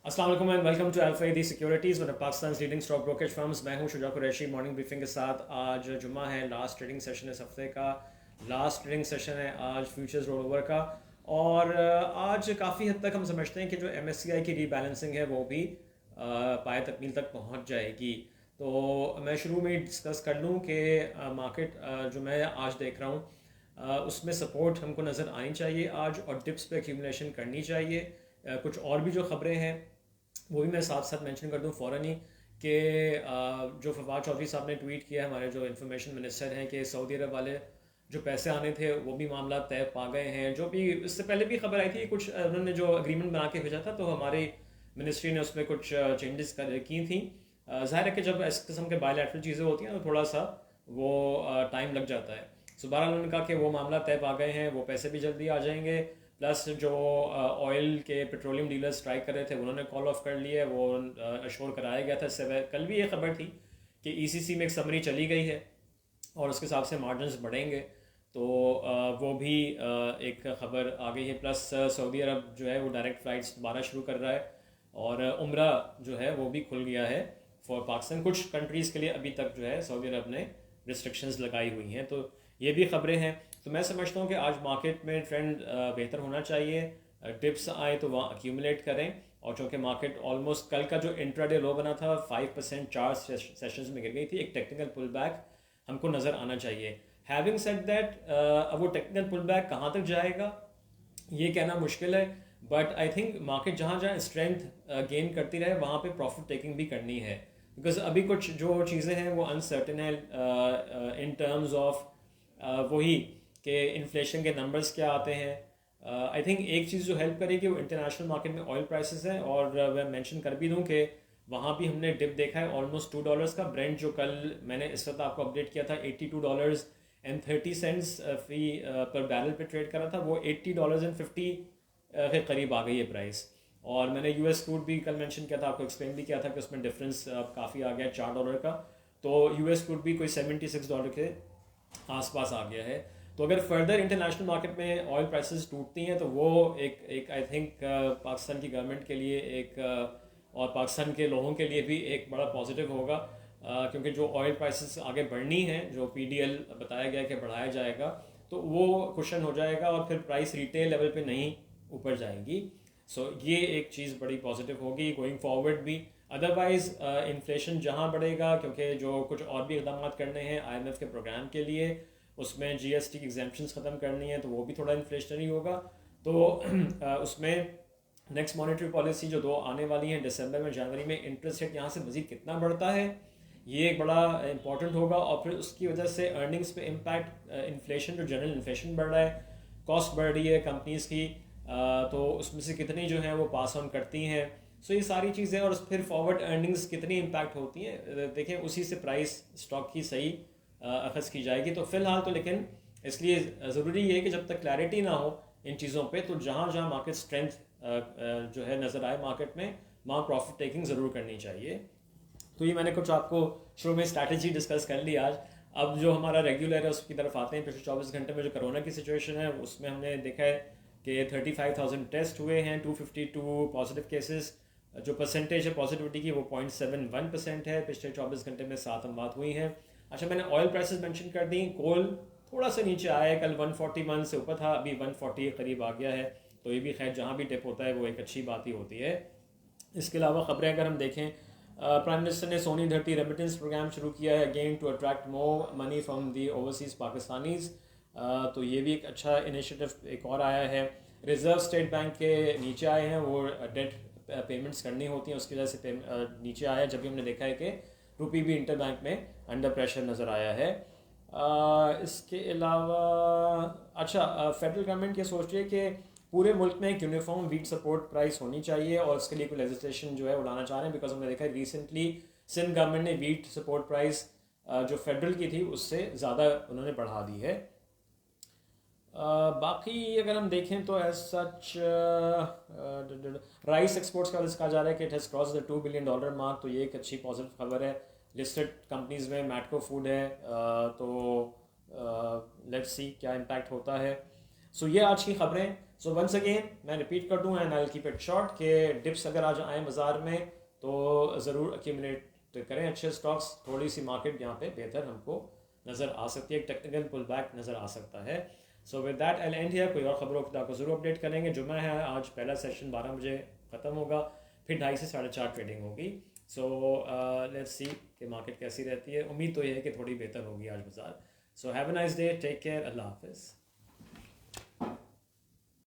अस्सलाम वालेकुम and welcome to alpha एदी securities one of Pakistan leading stock brokerage firms. मैं हूं शुजा कुरैशी। मॉर्निंग ब्रीफिंग के साथ आज जुम्मा है, लास्ट ट्रेडिंग सेशन इस हफ्ते का। लास्ट ट्रेडिंग सेशन है आज फ्यूचर्स रोल ओवर का। और आज काफ़ी हद तक हम समझते हैं कि जो MSCI की रीबैलेंसिंग है वो भी पाए तकमील तक पहुंच जाएगी। तो मैं शुरू में डिस्कस कर लूँ कि मार्केट जो मैं आज देख रहा हूँ उसमें सपोर्ट हमको नज़र आनी चाहिए आज, और डिप्स पे एक्यूमुलेशन करनी चाहिए। कुछ और भी जो ख़बरें हैं वो भी मैं साथ साथ मेंशन कर दूं फ़ौरन ही कि जो फवाद चौधरी साहब ने ट्वीट किया है, हमारे जो इंफॉर्मेशन मिनिस्टर हैं, कि सऊदी अरब वाले जो पैसे आने थे वो भी मामला तय पा गए हैं। जो भी इससे पहले भी खबर आई थी कुछ उन्होंने जो अग्रीमेंट बना के भेजा था, तो हमारी मिनिस्ट्री ने उसमें कुछ चेंजेस की थी। ज़ाहिर है कि जब इस किस्म के बायलैटरल चीज़ें होती हैं तो थोड़ा सा वो टाइम लग जाता है। सो बहरहाल उन्होंने कहा कि वो मामला तय पा गए हैं, वो पैसे भी जल्दी आ जाएंगे। प्लस जो ऑयल के पेट्रोलियम डीलर स्ट्राइक कर रहे थे उन्होंने कॉल ऑफ कर लिए, वो अश्योर कराया गया था। इससे कल भी ये खबर थी कि ECC में एक समरी चली गई है और उसके हिसाब से मार्जिनस बढ़ेंगे। तो वो भी एक ख़बर आ गई है। प्लस सऊदी अरब जो है वो डायरेक्ट फ़्लाइट्स दोबारा शुरू कर रहा है, और उम्रा जो है वो भी खुल गया है फॉर पाकिस्तान। कुछ कंट्रीज़ के लिए अभी तक जो है सऊदी अरब ने रिस्ट्रिक्शंस लगाई हुई हैं। तो ये भी ख़बरें हैं। तो मैं समझता हूँ कि आज मार्केट में ट्रेंड बेहतर होना चाहिए। डिप्स आए तो वहाँ अक्यूमुलेट करें। और चूँकि मार्केट ऑलमोस्ट कल का जो इंट्राडे लो बना था 5% चार सेशंस में गिर गई थी, एक टेक्निकल पुल बैक हमको नज़र आना चाहिए। हैविंग सेड दैट, अब वो टेक्निकल पुल बैक कहाँ तक जाएगा ये कहना मुश्किल है। बट आई थिंक मार्केट जहाँ जहाँ स्ट्रेंथ गेन करती रहे वहाँ पे प्रॉफिट टेकिंग भी करनी है। बिकॉज अभी कुछ जो चीज़ें हैं वो अनसर्टेन है इन टर्म्स ऑफ वही कि इन्फ्लेशन के नंबर्स क्या आते हैं। आई थिंक एक चीज़ जो हेल्प करेगी वो इंटरनेशनल मार्केट में ऑयल प्राइसेस हैं। और मैं मेंशन कर भी दूं कि वहाँ भी हमने डिप देखा है ऑलमोस्ट $2 का। ब्रेंट जो कल मैंने इस वक्त आपको अपडेट किया था $82.30 फी पर बैरल पे ट्रेड करा था, वो $80.50 के करीब आ गई है प्राइस। और मैंने US क्रूड भी कल मेंशन किया था, आपको एक्सप्लेन भी किया था कि उसमें डिफरेंस काफ़ी आ गया $4 का। तो US क्रूड भी कोई $76 के आसपास आ गया है। तो अगर फर्दर इंटरनेशनल मार्केट में ऑयल प्राइसेस टूटती हैं तो वो एक एक आई थिंक पाकिस्तान की गवर्नमेंट के लिए एक और पाकिस्तान के लोगों के लिए भी एक बड़ा पॉजिटिव होगा। क्योंकि जो ऑयल प्राइसेस आगे बढ़नी है, जो PDL बताया गया कि बढ़ाया जाएगा, तो वो कुशन हो जाएगा और फिर प्राइस रिटेल लेवल पे नहीं ऊपर जाएगी। सो ये एक चीज़ बड़ी पॉजिटिव होगी गोइंग फॉरवर्ड भी। अदरवाइज इन्फ्लेशन जहाँ बढ़ेगा, क्योंकि जो कुछ और भी इकदाम करने हैं IMF के प्रोग्राम के लिए, उसमें GST की एग्जेम्पशंस ख़त्म करनी है, तो वो भी थोड़ा इन्फ्लेशनरी होगा। तो उसमें नेक्स्ट मॉनेटरी पॉलिसी जो दो आने वाली हैं दिसंबर में जनवरी में, इंटरेस्ट रेट यहाँ से मज़ीद कितना बढ़ता है ये एक बड़ा इंपॉर्टेंट होगा। और फिर उसकी वजह से अर्निंग्स पे इम्पैक्ट, इन्फ्लेशन जो जनरल इन्फ्लेशन बढ़ रहा है, कॉस्ट बढ़ रही है कंपनीज की, तो उसमें से कितनी जो है वो पास ऑन करती हैं। सो ये सारी चीज़ें, और फिर फॉरवर्ड अर्निंग्स कितनी इम्पैक्ट होती हैं देखें, उसी से प्राइस स्टॉक की सही अखज़ की जाएगी। तो फ़िलहाल तो लेकिन इसलिए ज़रूरी ये है कि जब तक क्लैरिटी ना हो इन चीज़ों पे, तो जहाँ जहाँ मार्केट स्ट्रेंथ जो है नज़र आए मार्केट में, वहाँ प्रॉफिट टेकिंग ज़रूर करनी चाहिए। तो ये मैंने कुछ आपको शुरू में स्ट्रैटेजी डिस्कस कर ली आज। अब जो हमारा रेगुलर है उसकी तरफ आते हैं। पिछले 24 घंटे में जो कोरोना की सिचुएशन है उसमें हमने देखा है कि 35,000 टेस्ट हुए हैं, 252 पॉजिटिव केसेस। जो परसेंटेज है पॉजिटिविटी की वो 0.71% है। पिछले 24 घंटे में 7 अमवात हुई हैं। अच्छा, मैंने ऑयल प्राइसेस मेंशन कर दी। कोल थोड़ा सा नीचे आया है, कल 141 से ऊपर था, अभी 140 के करीब आ गया है। तो ये भी खैर जहाँ भी टिप होता है वो एक अच्छी बात ही होती है। इसके अलावा ख़बरें अगर हम देखें, प्राइम मिनिस्टर ने सोनी धरती रेमिटेंस प्रोग्राम शुरू किया है again to attract more money from the overseas Pakistanis. तो ये भी एक अच्छा इनिशिएटिव एक और आया है। रिजर्व स्टेट बैंक के नीचे आए हैं, वो डेट पेमेंट्स करनी होती हैं उसकी वजह से नीचे आया है, जबकि हमने देखा है कि रुपी भी इंटर बैंक में अंडर प्रेशर नज़र आया है। इसके अलावा अच्छा, फेडरल गवर्नमेंट ये सोच रही है कि पूरे मुल्क में एक यूनिफॉर्म वीट सपोर्ट प्राइस होनी चाहिए, और इसके लिए कोई लेजिस्लेशन जो है वो लाना चाह रहे हैं। बिकॉज हमने देखा है रिसेंटली सिंध गवर्नमेंट ने वीट सपोर्ट प्राइस जो फेडरल की थी उससे ज़्यादा उन्होंने बढ़ा दी है। बाकी अगर हम देखें तो एज सच राइस एक्सपोर्ट्स का कहा जा रहा है कि it has cross the $2 billion mark. तो ये एक अच्छी पॉजिटिव खबर है। लिस्टेड कंपनीज में मैटको फूड है, तो लेट्स सी क्या इम्पैक्ट होता है। सो ये आज की खबरें। سو ونس اگین میں ریپیٹ کر دوں and I will keep it short کہ ڈپس اگر آج آئیں بازار میں تو ضرور ایکیومولیٹ کریں اچھے اسٹاکس. تھوڑی سی مارکیٹ یہاں پہ بہتر ہم کو نظر آ سکتی ہے, ایک ٹیکنیکل پل بیک نظر آ سکتا ہے. So with that I and here. کوئی اور خبروں کو ضرور اپڈیٹ کریں گے. جمعہ ہے آج, پہلا سیشن 12 بجے ختم ہوگا, پھر 2:30 سے 4:30 ٹریڈنگ ہوگی. سو لیٹس سی کہ مارکیٹ کیسی رہتی ہے. امید تو یہ ہے کہ تھوڑی بہتر ہوگی آج بازار. So have a nice day, take care, اللہ حافظ.